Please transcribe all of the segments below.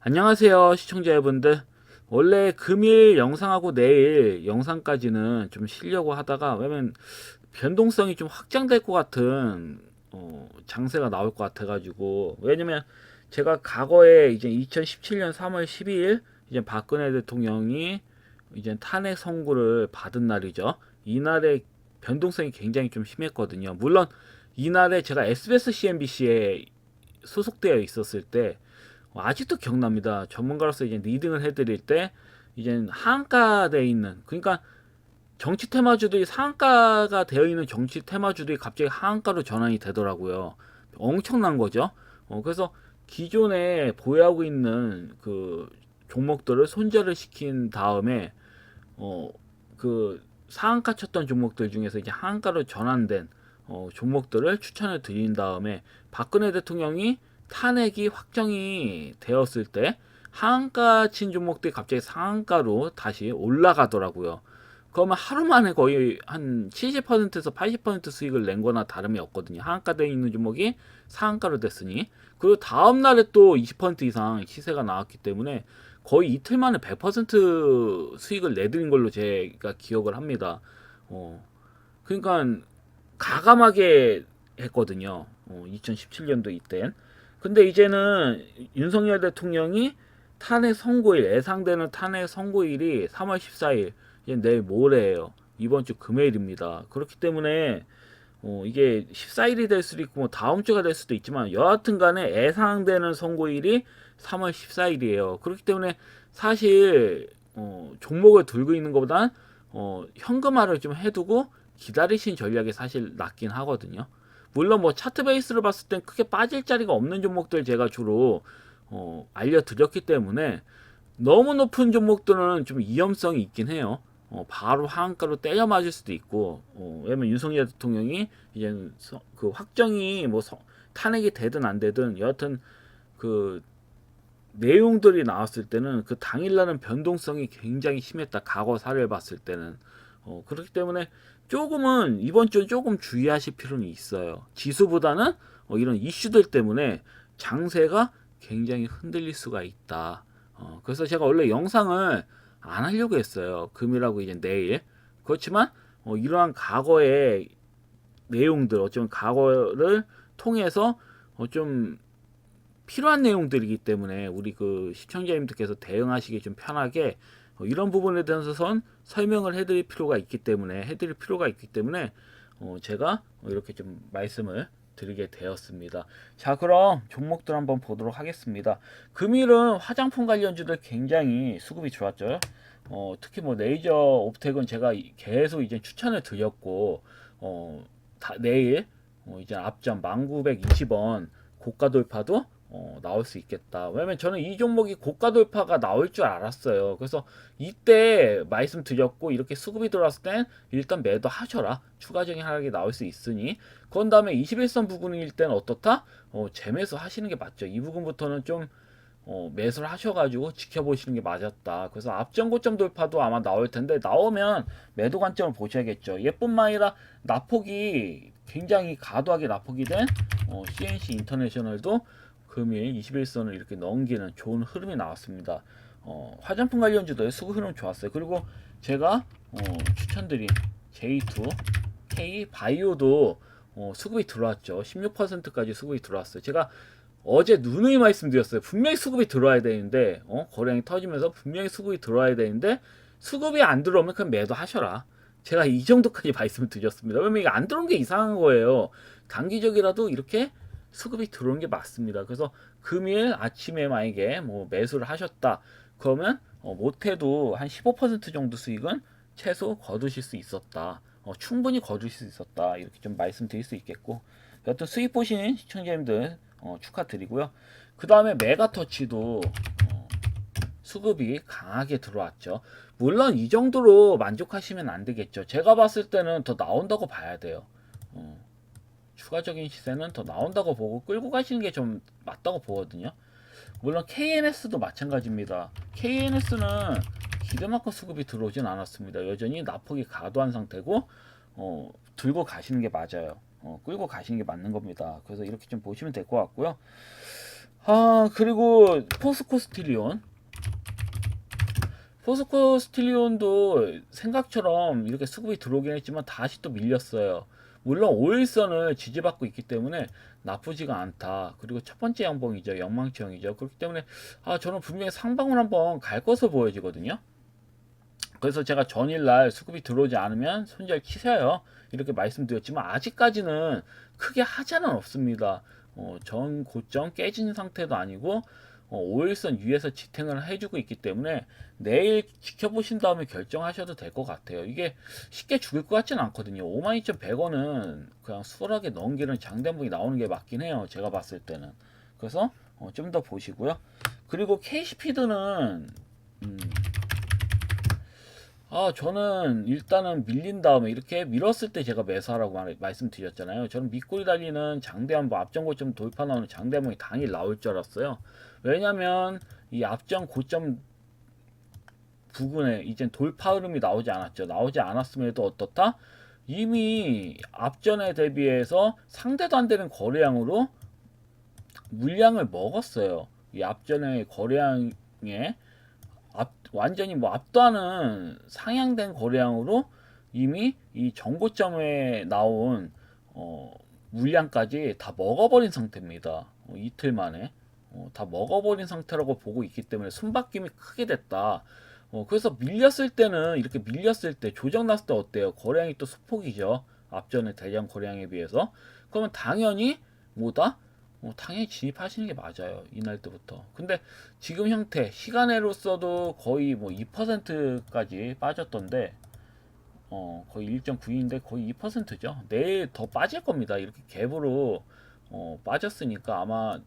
안녕하세요 시청자 여러분들. 원래 금일 영상하고 내일 영상까지는 좀 쉬려고 하다가, 왜냐면 변동성이 좀 확장될 것 같은 장세가 나올 것 같아 가지고. 왜냐면 제가 과거에 이제 2017년 3월 12일 이제 박근혜 대통령이 이제 탄핵 선고를 받은 날이죠. 이날의 변동성이 굉장히 좀 심했거든요. 물론 이날에 제가 SBS CNBC에 소속되어 있었을 때 아직도 기억납니다. 전문가로서 이제 리딩을 해드릴 때 이제 하한가돼 있는, 그러니까 정치 테마주들이 상한가가 되어 있는 정치 테마주들이 갑자기 하한가로 전환이 되더라고요. 엄청난 거죠. 그래서 기존에 보유하고 있는 그 종목들을 손절을 시킨 다음에 그 상한가 쳤던 종목들 중에서 이제 하한가로 전환된 종목들을 추천을 드린 다음에, 박근혜 대통령이 탄핵이 확정이 되었을 때 하한가 친 종목들이 갑자기 상한가로 다시 올라가더라고요. 그러면 하루 만에 거의 한 70%에서 80% 수익을 낸 거나 다름이 없거든요. 하한가되어 있는 종목이 상한가로 됐으니. 그리고 다음날에 또 20% 이상 시세가 나왔기 때문에 거의 이틀 만에 100% 수익을 내드린 걸로 제가 기억을 합니다. 그러니까 가감하게 했거든요. 2017년도 이땐. 근데 이제는 윤석열 대통령이 탄핵 선고일, 예상되는 탄핵 선고일이 3월 14일, 이제 내일 모레예요. 이번 주 금요일입니다. 그렇기 때문에 이게 14일이 될 수도 있고 뭐 다음 주가 될 수도 있지만, 여하튼 간에 예상되는 선고일이 3월 14일이에요. 그렇기 때문에 사실 종목을 들고 있는 것보단 현금화를 좀 해두고 기다리신 전략이 사실 낫긴 하거든요. 물론 뭐 차트 베이스로 봤을 땐 크게 빠질 자리가 없는 종목들 제가 주로 알려드렸기 때문에, 너무 높은 종목들은 좀 위험성이 있긴 해요. 바로 하한가로 때려 맞을 수도 있고, 왜냐면 윤석열 대통령이 이제 그 확정이 뭐 탄핵이 되든 안 되든 여하튼 그 내용들이 나왔을 때는 그 당일날은 변동성이 굉장히 심했다. 과거 사례를 봤을 때는. 그렇기 때문에 조금은 이번 주는 조금 주의하실 필요는 있어요. 지수보다는 이런 이슈들 때문에 장세가 굉장히 흔들릴 수가 있다. 그래서 제가 원래 영상을 안 하려고 했어요. 금일하고 이제 내일. 그렇지만 이러한 과거의 내용들, 어쩌면 과거를 통해서 좀 필요한 내용들이기 때문에 우리 그 시청자님들께서 대응하시기 좀 편하게 이런 부분에 대해서선 설명을 해드릴 필요가 있기 때문에 제가 이렇게 좀 말씀을 드리게 되었습니다. 자, 그럼 종목들 한번 보도록 하겠습니다. 금일은 화장품 관련주들 굉장히 수급이 좋았죠. 특히 뭐 레이저 옵텍은 제가 계속 이제 추천을 드렸고, 내일 이제 앞전 1920원 고가 돌파도 나올 수 있겠다. 왜냐면 저는 이 종목이 고가 돌파가 나올 줄 알았어요. 그래서 이때 말씀드렸고, 이렇게 수급이 들어왔을 땐 일단 매도 하셔라. 추가적인 하락이 나올 수 있으니. 그런 다음에 21선 부근일 땐 어떻다? 재매수 하시는 게 맞죠. 이 부분부터는 좀 매수를 하셔가지고 지켜보시는 게 맞았다. 그래서 앞전 고점 돌파도 아마 나올 텐데, 나오면 매도 관점을 보셔야겠죠. 예뿐만 아니라 나폭이 굉장히 과도하게 나폭이 된 CNC 인터내셔널도 금일 21선을 이렇게 넘기는 좋은 흐름이 나왔습니다. 화장품 관련주도 수급 흐름 좋았어요. 그리고 제가 추천드린 J2, K 바이오도 수급이 들어왔죠. 16%까지 수급이 들어왔어요. 제가 어제 누누이 말씀드렸어요. 분명히 수급이 들어와야 되는데, 거래량이 터지면서 분명히 수급이 들어와야 되는데, 수급이 안 들어오면 그냥 매도하셔라. 제가 이 정도까지 말씀을 드렸습니다. 왜냐면 이게 안 들어온 게 이상한 거예요. 단기적이라도 이렇게 수급이 들어오는 게 맞습니다. 그래서 금일 아침에 만약에 뭐 매수를 하셨다. 그러면 못해도 한 15% 정도 수익은 최소 거두실 수 있었다. 충분히 거두실 수 있었다. 이렇게 좀 말씀드릴 수 있겠고, 여튼 수익 보신 시청자님들 축하드리고요. 그 다음에 메가터치도 수급이 강하게 들어왔죠. 물론 이 정도로 만족하시면 안 되겠죠. 제가 봤을 때는 더 나온다고 봐야 돼요. 추가적인 시세는 더 나온다고 보고 끌고 가시는 게 좀 맞다고 보거든요. 물론 KNS도 마찬가지입니다. KNS는 기대만큼 수급이 들어오진 않았습니다. 여전히 나폭이 과도한 상태고, 들고 가시는 게 맞아요. 끌고 가시는 게 맞는 겁니다. 그래서 이렇게 좀 보시면 될 것 같고요. 그리고 포스코 스틸리온도 생각처럼 이렇게 수급이 들어오긴 했지만 다시 또 밀렸어요. 물론 오일선을 지지받고 있기 때문에 나쁘지가 않다. 그리고 첫 번째 양봉이죠. 영망치형이죠. 그렇기 때문에 저는 분명히 상방을 한번 갈 것으로 보여지거든요. 그래서 제가 전일날 수급이 들어오지 않으면 손절 치세요. 이렇게 말씀드렸지만 아직까지는 크게 하자는 없습니다. 전 고점 깨진 상태도 아니고 5일선 위에서 지탱을 해주고 있기 때문에 내일 지켜보신 다음에 결정하셔도 될 것 같아요. 이게 쉽게 죽을 것 같지는 않거든요. 52,100원은 그냥 수월하게 넘기는 장대목이 나오는 게 맞긴 해요. 제가 봤을 때는. 그래서 좀 더 보시고요. 그리고 KC피드는 저는 일단은 밀린 다음에 이렇게 밀었을 때 제가 매수하라고 말씀드렸잖아요. 저는 밑골이 달리는 장대한 앞전 고점 돌파 나오는 장대한이 당일 나올 줄 알았어요. 왜냐면 이 앞전 고점 부근에 이젠 돌파 흐름이 나오지 않았죠. 나오지 않았음에도 어떻다? 이미 앞전에 대비해서 상대도 안 되는 거래량으로 물량을 먹었어요. 이 앞전에 거래량에 완전히 뭐 압도하는 상향된 거래량으로 이미 이 정고점에 나온 물량까지 다 먹어버린 상태입니다. 이틀 만에 다 먹어버린 상태라고 보고 있기 때문에 손바뀜이 크게 됐다. 그래서 밀렸을 때는 이렇게 밀렸을 때 조정 났을 때 어때요? 거래량이 또 소폭이죠. 앞전에 대량 거래량에 비해서. 그러면 당연히 뭐다? 당연히 진입하시는 게 맞아요. 이날 때부터. 근데 지금 형태 시간으로서도 거의 뭐 2%까지 빠졌던데 거의 1.9인데 거의 2%죠. 내일 더 빠질 겁니다. 이렇게 갭으로 빠졌으니까 아마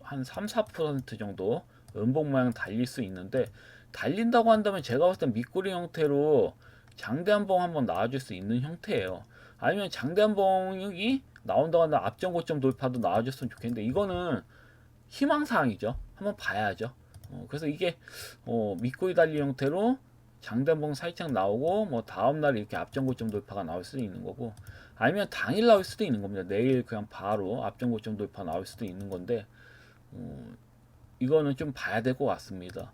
한 3, 4% 정도 음봉 모양 달릴 수 있는데 달린다고 한다면 제가 봤을 땐 밑구리 형태로 장대 한봉 한번 나와줄 수 있는 형태예요. 아니면 장대 한봉이 나온다고 한다면 앞전 고점 돌파도 나와줬으면 좋겠는데 이거는 희망사항이죠. 한번 봐야죠. 그래서 이게 밑꼬리 달리 형태로 장단봉 살짝 나오고 뭐 다음날 이렇게 앞전 고점 돌파가 나올 수도 있는 거고 아니면 당일 나올 수도 있는 겁니다. 내일 그냥 바로 앞전 고점 돌파 나올 수도 있는 건데 이거는 좀 봐야 될 것 같습니다.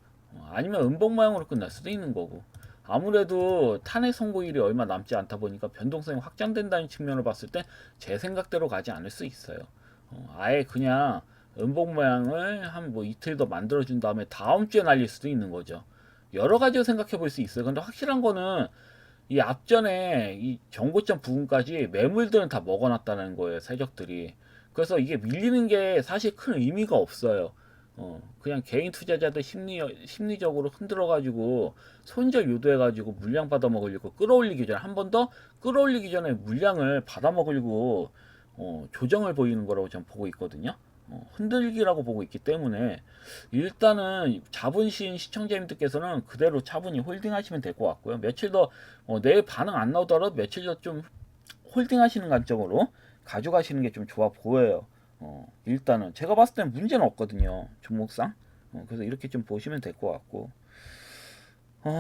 아니면 음봉 모양으로 끝날 수도 있는 거고 아무래도 탄핵 선고일이 얼마 남지 않다 보니까 변동성이 확장된다는 측면을 봤을 때 제 생각대로 가지 않을 수 있어요. 아예 그냥 음봉 모양을 한 뭐 이틀 더 만들어준 다음에 다음 주에 날릴 수도 있는 거죠. 여러 가지로 생각해 볼 수 있어요. 근데 확실한 거는 이 앞전에 이 정고점 부분까지 매물들은 다 먹어놨다는 거예요. 세력들이. 그래서 이게 밀리는 게 사실 큰 의미가 없어요. 그냥 개인 투자자들 심리적으로 흔들어가지고 손절 유도해가지고 물량 받아 먹으려고 끌어올리기 전에 한 번 더 끌어올리기 전에 물량을 받아 먹으려고 조정을 보이는 거라고 저는 보고 있거든요. 흔들기라고 보고 있기 때문에 일단은 자본시인 시청자님들께서는 그대로 차분히 홀딩하시면 될 것 같고요. 며칠 더 내일 반응 안 나오더라도 며칠 더 좀 홀딩하시는 관점으로 가져가시는 게 좀 좋아 보여요. 일단은 제가 봤을 때는 문제는 없거든요. 종목상. 그래서 이렇게 좀 보시면 될 것 같고.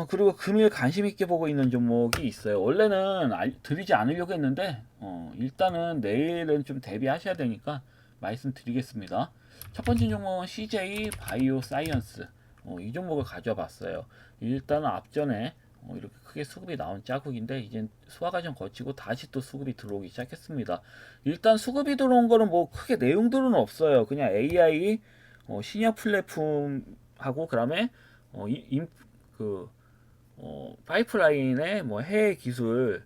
그리고 금일 관심 있게 보고 있는 종목이 있어요. 원래는 드리지 않으려고 했는데, 일단은 내일은 좀 대비하셔야 되니까 말씀드리겠습니다. 첫 번째 종목은 CJ 바이오 사이언스. 이 종목을 가져와 봤어요. 일단은 앞전에 이렇게 크게 수급이 나온 자국인데 이제 소화 과정 거치고 다시 또 수급이 들어오기 시작했습니다. 일단 수급이 들어온 거는 뭐 크게 내용들은 없어요. 그냥 AI 신약 플랫폼하고 그다음에 그 파이프라인의 뭐 해외 기술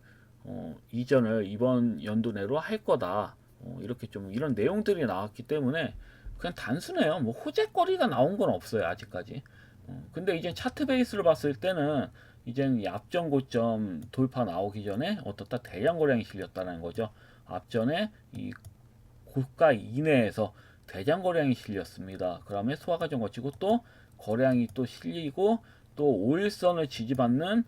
이전을 이번 연도 내로 할 거다. 이렇게 좀 이런 내용들이 나왔기 때문에 그냥 단순해요. 뭐 호재거리가 나온 건 없어요 아직까지. 근데 이제 차트 베이스로 봤을 때는 이젠 앞전 고점 돌파 나오기 전에 어떻다 대량 거래량이 실렸다는 거죠. 앞전에 이 고가 이내에서 대량 거래량이 실렸습니다. 그다음에 소화 과정 거치고 또 거래량이 또 실리고 또 5일선을 지지받는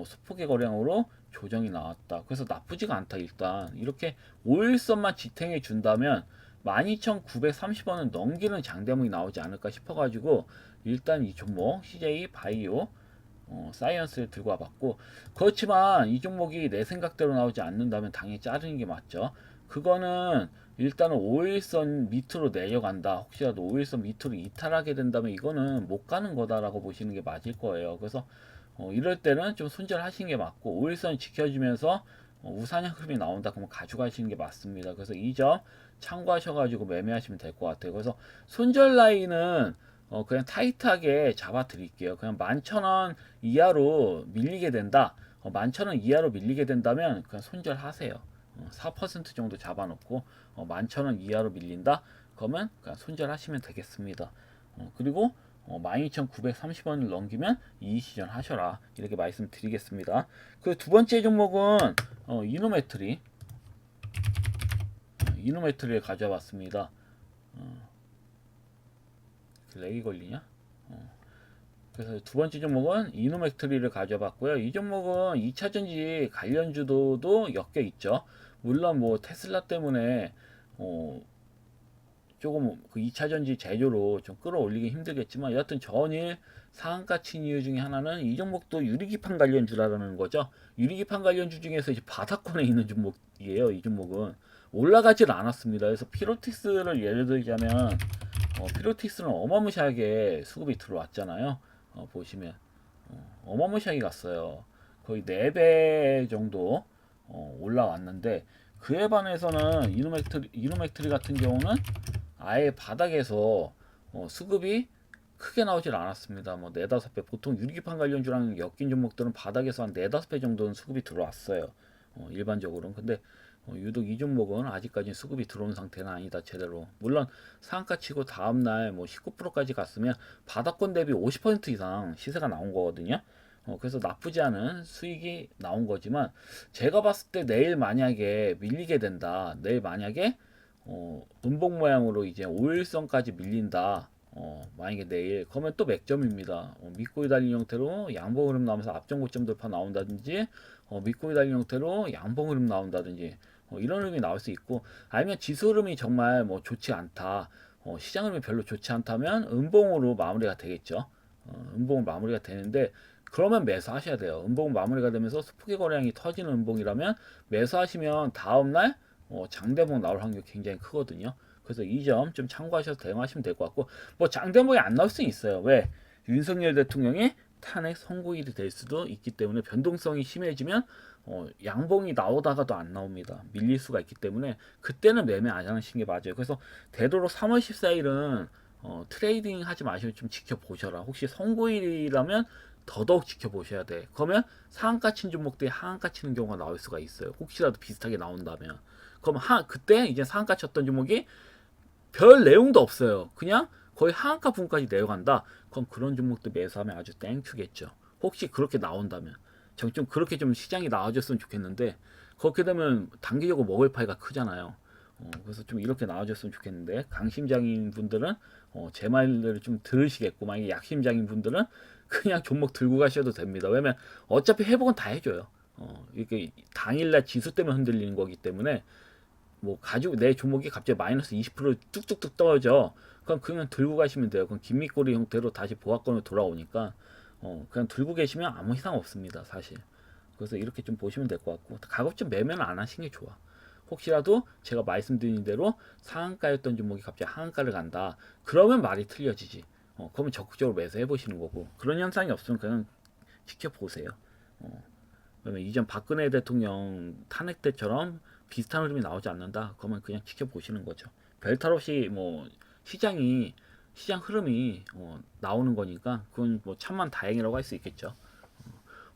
수폭의 거래량으로 조정이 나왔다. 그래서 나쁘지가 않다. 일단 이렇게 5일선만 지탱해 준다면 12,930원은 넘기는 장대목이 나오지 않을까 싶어가지고 일단 이 종목 CJ 바이오 사이언스를 들고 와봤고, 그렇지만 이 종목이 내 생각대로 나오지 않는다면 당연히 자르는 게 맞죠. 그거는 일단은 5일선 밑으로 내려간다. 혹시라도 5일선 밑으로 이탈하게 된다면 이거는 못 가는 거다라고 보시는 게 맞을 거예요. 그래서 이럴 때는 좀 손절하시는 게 맞고, 5일선 지켜주면서 우상향 흐름이 나온다 그러면 가져가시는 게 맞습니다. 그래서 이 점 참고하셔가지고 매매하시면 될 것 같아요. 그래서 손절 라인은 그냥 타이트하게 잡아 드릴게요. 그냥 11,000원 이하로 밀리게 된다. 11,000원 이하로 밀리게 된다면 그냥 손절하세요. 4% 정도 잡아놓고 11,000원 이하로 밀린다. 그러면 그냥 손절하시면 되겠습니다. 그리고 12,930원을 넘기면 이의시전 하셔라. 이렇게 말씀드리겠습니다. 그 두 번째 종목은 이노메트리. 이노메트리를 가져왔습니다. 렉이 걸리냐? 그래서 두 번째 종목은 이노맥트리를 가져봤고요. 이 종목은 2차전지 관련주도도 엮여 있죠. 물론 뭐 테슬라 때문에 조금 그 2차전지 제조로 좀 끌어올리기 힘들겠지만, 여하튼 전일 상한가 친 이유 중에 하나는 이 종목도 유리기판 관련주라는 거죠. 유리기판 관련주 중에서 이제 바닥권에 있는 종목이에요. 이 종목은 올라가질 않았습니다. 그래서 피로틱스를 예를 들자면 피로틱스는 어마무시하게 수급이 들어왔잖아요. 보시면 어마무시하게 갔어요. 거의 4배 정도 올라왔는데, 그에 반해서는 이노맥트리 같은 경우는 아예 바닥에서 수급이 크게 나오질 않았습니다. 뭐 4, 5배, 보통 유리기판 관련주랑 엮인 종목들은 바닥에서 한 4, 5배 정도는 수급이 들어왔어요. 일반적으로는. 근데 유독 이 종목은 아직까지 수급이 들어온 상태는 아니다. 제대로. 물론 상한가 치고 다음날 뭐 19%까지 갔으면 바닥권 대비 50% 이상 시세가 나온 거거든요. 그래서 나쁘지 않은 수익이 나온 거지만, 제가 봤을 때 내일 만약에 밀리게 된다. 내일 만약에 음봉 모양으로 이제 5일선까지 밀린다. 만약에 내일 그러면 또 맥점입니다. 밑꼬리 달린 형태로 양봉 흐름 나오면서 앞전 고점 돌파 나온다든지, 밑꼬리 달린 형태로 양봉 흐름 나온다든지, 이런 흐름이 나올 수 있고, 아니면 지수 흐름이 정말 뭐 좋지 않다. 시장 흐름이 별로 좋지 않다면 음봉으로 마무리가 되겠죠. 음봉으로 마무리가 되는데, 그러면 매수하셔야 돼요. 음봉 마무리가 되면서 스포기 거래량이 터지는 음봉이라면 매수하시면 다음날 장대봉 나올 확률이 굉장히 크거든요. 그래서 이 점 좀 참고하셔서 대응하시면 될 것 같고, 뭐 장대봉이 안 나올 수 있어요. 왜? 윤석열 대통령이 탄핵 선고일이 될 수도 있기 때문에, 변동성이 심해지면 양봉이 나오다가도 안 나옵니다. 밀릴 수가 있기 때문에 그때는 매매 안 하시는 게 맞아요. 그래서 되도록 3월 14일은 트레이딩 하지 마시고 좀 지켜보셔라. 혹시 선고일이라면 더더욱 지켜보셔야 돼. 그러면 상한가 친 종목들이 하한가 치는 경우가 나올 수가 있어요. 혹시라도 비슷하게 나온다면. 그럼 그때 이제 상한가 쳤던 종목이 별 내용도 없어요. 그냥 거의 하한가 부분까지 내려간다. 그럼 그런 종목들 매수하면 아주 땡큐겠죠. 혹시 그렇게 나온다면. 좀 그렇게 좀 시장이 나와줬으면 좋겠는데, 그렇게 되면 단기적으로 먹을 파이가 크잖아요. 그래서 좀 이렇게 나와줬으면 좋겠는데, 강심장인 분들은 제 말을 좀 들으시겠고, 만약에 약심장인 분들은 그냥 종목 들고 가셔도 됩니다. 왜냐면 어차피 회복은 다 해줘요. 이렇게 당일날 지수 때문에 흔들리는 거기 때문에, 뭐 가지고 내 종목이 갑자기 마이너스 20% 뚝뚝뚝 떨어져. 그럼 그냥 들고 가시면 돼요. 그럼 긴미꼬리 형태로 다시 보합권으로 돌아오니까 그냥 들고 계시면 아무 이상 없습니다, 사실. 그래서 이렇게 좀 보시면 될 것 같고, 가급적 매매는 안 하시는 게 좋아. 혹시라도 제가 말씀드린 대로 상한가였던 종목이 갑자기 하한가를 간다. 그러면 말이 틀려지지. 그러면 적극적으로 매수해 보시는 거고, 그런 현상이 없으면 그냥 지켜보세요. 그러면 이전 박근혜 대통령 탄핵 때처럼 비슷한 흐름이 나오지 않는다. 그러면 그냥 지켜보시는 거죠. 별탈 없이 뭐 시장 흐름이 나오는 거니까 그건 뭐 참만 다행이라고 할 수 있겠죠.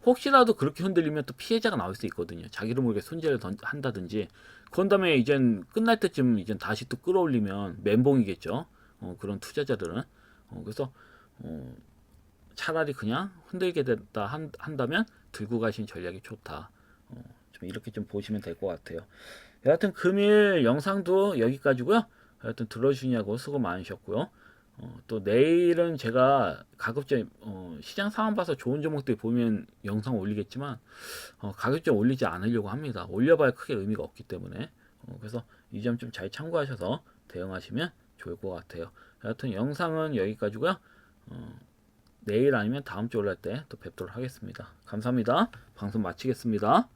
혹시라도 그렇게 흔들리면 또 피해자가 나올 수 있거든요. 자기를 모르게 손재를 한다든지. 그런 다음에 이젠 끝날 때쯤 이젠 다시 또 끌어올리면 멘붕이겠죠. 그런 투자자들은. 그래서 차라리 그냥 흔들게 됐다 한다면 들고 가신 전략이 좋다. 좀 이렇게 좀 보시면 될 것 같아요. 여하튼 금일 영상도 여기까지고요. 여하튼 들어주시냐고 수고 많으셨고요. 또 내일은 제가 가급적 시장 상황 봐서 좋은 종목들 보면 영상 올리겠지만, 가급적 올리지 않으려고 합니다. 올려봐야 크게 의미가 없기 때문에. 그래서 이 점 좀 잘 참고하셔서 대응하시면 좋을 것 같아요. 여하튼 영상은 여기까지고요. 내일 아니면 다음 주 올라올 때 또 뵙도록 하겠습니다. 감사합니다. 방송 마치겠습니다.